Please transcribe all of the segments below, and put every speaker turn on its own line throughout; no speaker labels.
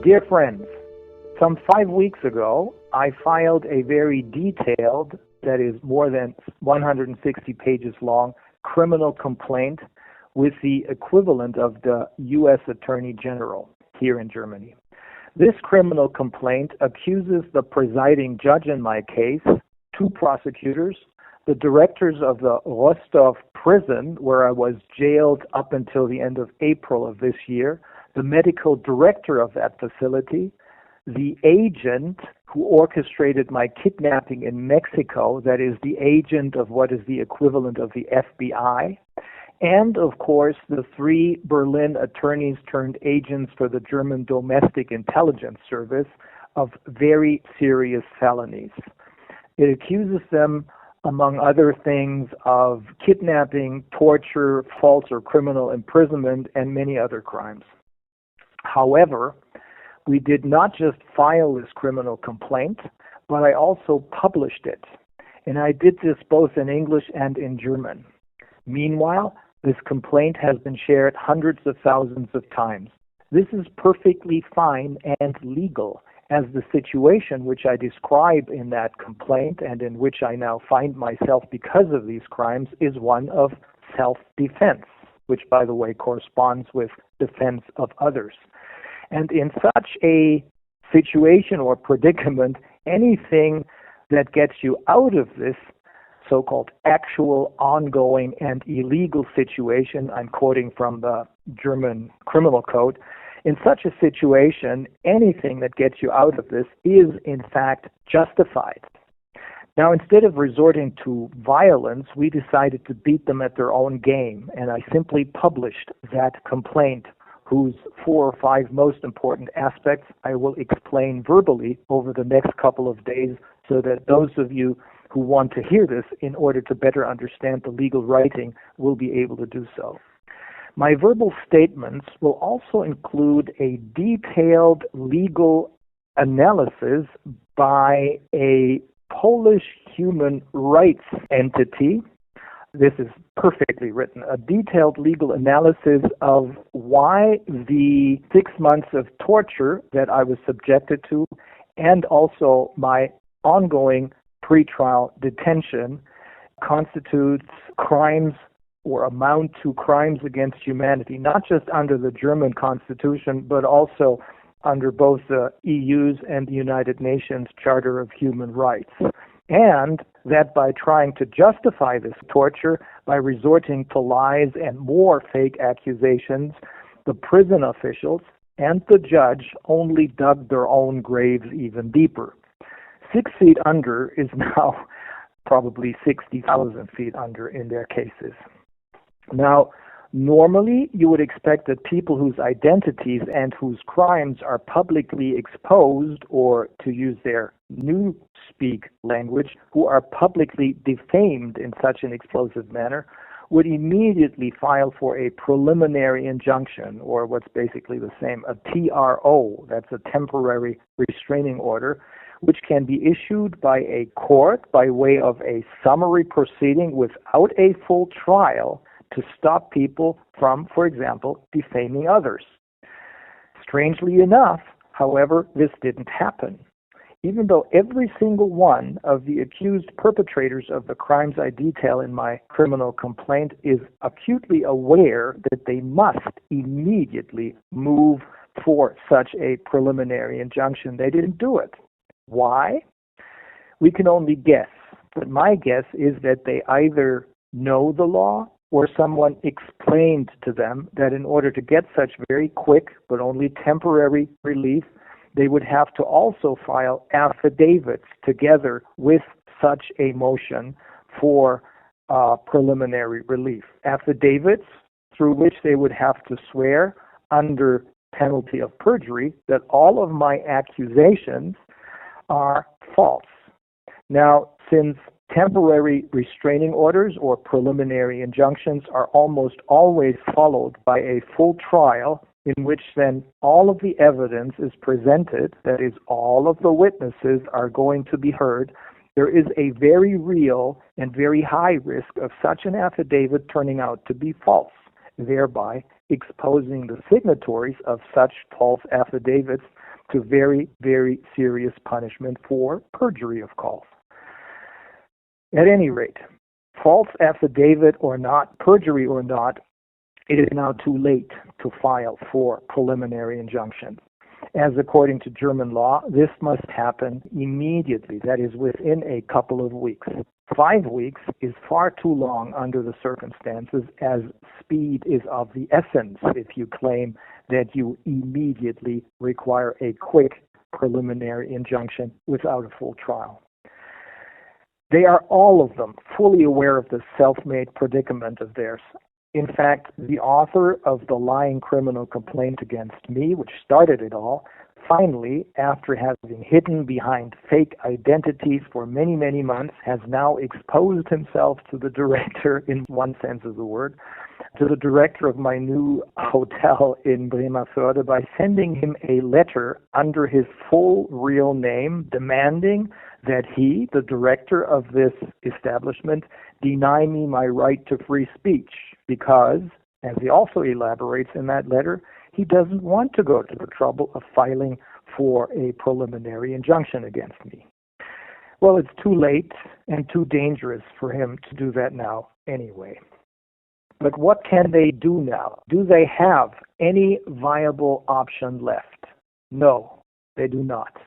Dear friends, some 5 weeks ago, I filed a very detailed, that is more than 160 pages long, criminal complaint with the equivalent of the U.S. Attorney General here in Germany. This criminal complaint accuses the presiding judge in my case, 2 prosecutors, the directors of the Rostov prison, where I was jailed up until the end of April of this year, the medical director of that facility, the agent who orchestrated my kidnapping in Mexico, that is the agent of what is the equivalent of the FBI, and of course the 3 Berlin attorneys turned agents for the German Domestic Intelligence Service of very serious felonies. It accuses them, among other things, of kidnapping, torture, false or criminal imprisonment, and many other crimes. However, we did not just file this criminal complaint, but I also published it. And I did this both in English and in German. Meanwhile, this complaint has been shared hundreds of thousands of times. This is perfectly fine and legal, as the situation which I describe in that complaint and in which I now find myself because of these crimes is one of self-defense, which, by the way, corresponds with defense of others. And in such a situation or predicament, anything that gets you out of this so-called actual, ongoing, and illegal situation, I'm quoting from the German Criminal Code, in such a situation, anything that gets you out of this is, in fact, justified. Now, instead of resorting to violence, we decided to beat them at their own game, and I simply published that complaint, whose 4 or 5 most important aspects I will explain verbally over the next couple of days, so that those of you who want to hear this in order to better understand the legal writing will be able to do so. My verbal statements will also include a detailed legal analysis by a Polish human rights entity. This is perfectly written, a detailed legal analysis of why the 6 months of torture that I was subjected to and also my ongoing pretrial detention constitutes crimes or amount to crimes against humanity, not just under the German Constitution, but also under both the EU's and the United Nations Charter of Human Rights. And that by trying to justify this torture, by resorting to lies and more fake accusations, the prison officials and the judge only dug their own graves even deeper. 6 feet under is now probably 60,000 feet under in their cases. Now, normally you would expect that people whose identities and whose crimes are publicly exposed, or to use their newspeak language, who are publicly defamed in such an explosive manner, would immediately file for a preliminary injunction, or what's basically the same, a TRO, that's a temporary restraining order, which can be issued by a court by way of a summary proceeding without a full trial to stop people from, for example, defaming others. Strangely enough, however, this didn't happen. Even though every single one of the accused perpetrators of the crimes I detail in my criminal complaint is acutely aware that they must immediately move for such a preliminary injunction, they didn't do it. Why? We can only guess, but my guess is that they either know the law or someone explained to them that in order to get such very quick but only temporary relief, they would have to also file affidavits together with such a motion for preliminary relief. Affidavits through which they would have to swear under penalty of perjury that all of my accusations are false. Now, since temporary restraining orders or preliminary injunctions are almost always followed by a full trial in which then all of the evidence is presented, that is, all of the witnesses are going to be heard, there is a very real and very high risk of such an affidavit turning out to be false, thereby exposing the signatories of such false affidavits to very, very serious punishment for perjury of calls. At any rate, false affidavit or not, perjury or not, it is now too late to file for preliminary injunction. As according to German law, this must happen immediately, that is within a couple of weeks. 5 weeks is far too long under the circumstances, as speed is of the essence if you claim that you immediately require a quick preliminary injunction without a full trial. They are all of them fully aware of the self-made predicament of theirs. In fact, the author of the lying criminal complaint against me, which started it all, finally, after having hidden behind fake identities for many, many months, has now exposed himself to the director, in one sense of the word, to the director of my new hotel in Bremervoerde by sending him a letter under his full real name demanding that he, the director of this establishment, deny me my right to free speech because, as he also elaborates in that letter, he doesn't want to go to the trouble of filing for a preliminary injunction against me. Well, it's too late and too dangerous for him to do that now anyway. But what can they do now? Do they have any viable option left? No, they do not.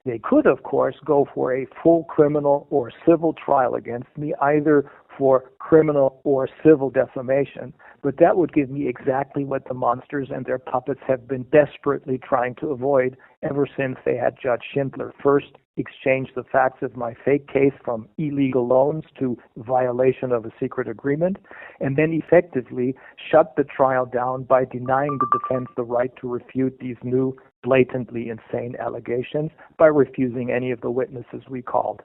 They could, of course, go for a full criminal or civil trial against me, either for criminal or civil defamation, but that would give me exactly what the monsters and their puppets have been desperately trying to avoid ever since they had Judge Schindler first exchange the facts of my fake case from illegal loans to violation of a secret agreement, and then effectively shut the trial down by denying the defense the right to refute these new, blatantly insane allegations by refusing any of the witnesses we called.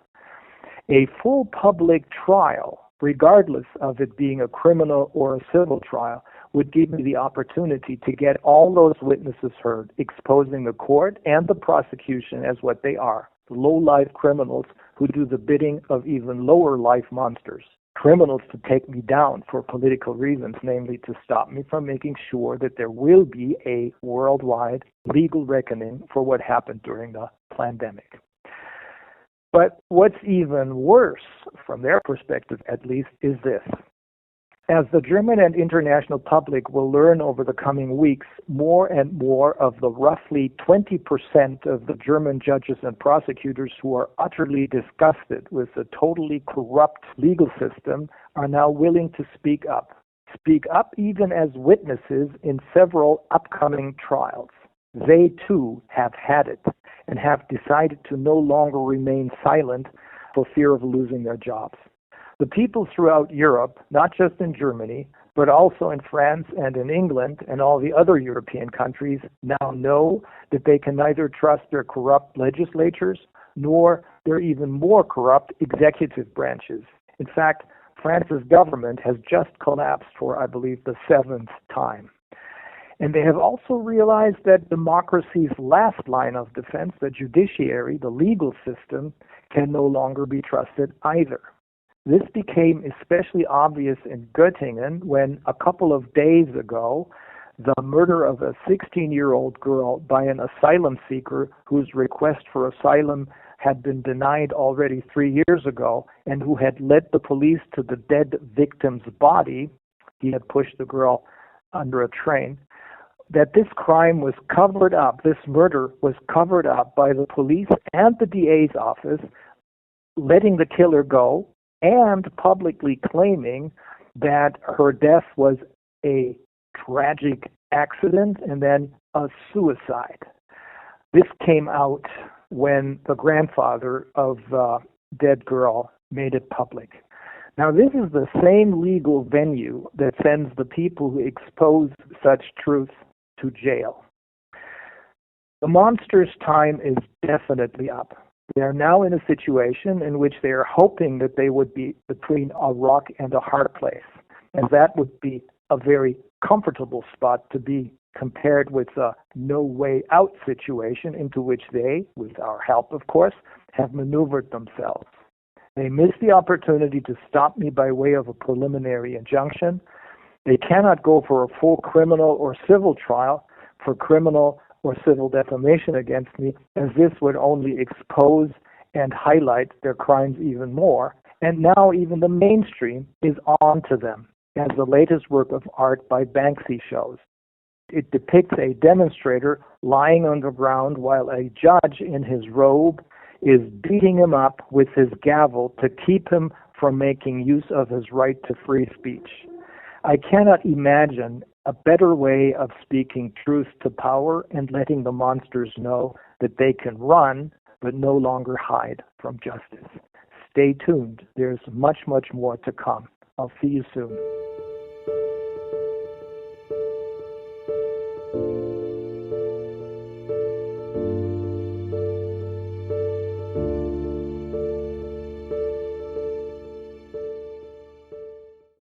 A full public trial, regardless of it being a criminal or a civil trial, would give me the opportunity to get all those witnesses heard, exposing the court and the prosecution as what they are, low-life criminals who do the bidding of even lower-life monsters, criminals to take me down for political reasons, namely to stop me from making sure that there will be a worldwide legal reckoning for what happened during the pandemic. But what's even worse, from their perspective at least, is this. As the German and international public will learn over the coming weeks, more and more of the roughly 20% of the German judges and prosecutors who are utterly disgusted with the totally corrupt legal system are now willing to speak up. Speak up even as witnesses in several upcoming trials. They too have had it and have decided to no longer remain silent for fear of losing their jobs. The people throughout Europe, not just in Germany, but also in France and in England and all the other European countries, now know that they can neither trust their corrupt legislatures nor their even more corrupt executive branches. In fact, France's government has just collapsed for, I believe, the 7th time. And they have also realized that democracy's last line of defense, the judiciary, the legal system, can no longer be trusted either. This became especially obvious in Göttingen when a couple of days ago, the murder of a 16-year-old girl by an asylum seeker whose request for asylum had been denied already 3 years ago and who had led the police to the dead victim's body. He had pushed the girl under a train. That this crime was covered up, this murder was covered up by the police and the DA's office, letting the killer go and publicly claiming that her death was a tragic accident and then a suicide. This came out when the grandfather of the dead girl made it public. Now, this is the same legal venue that sends the people who expose such truth to jail. The monster's time is definitely up. They are now in a situation in which they are hoping that they would be between a rock and a hard place. And that would be a very comfortable spot to be compared with the no way out situation into which they, with our help of course, have maneuvered themselves. They miss the opportunity to stop me by way of a preliminary injunction. They cannot go for a full criminal or civil trial. For criminal, or civil defamation against me, as this would only expose and highlight their crimes even more. And now even the mainstream is on to them, as the latest work of art by Banksy shows. It depicts a demonstrator lying on the ground while a judge in his robe is beating him up with his gavel to keep him from making use of his right to free speech. I cannot imagine a better way of speaking truth to power and letting the monsters know that they can run but no longer hide from justice. Stay tuned. There's much, much more to come. I'll see you soon.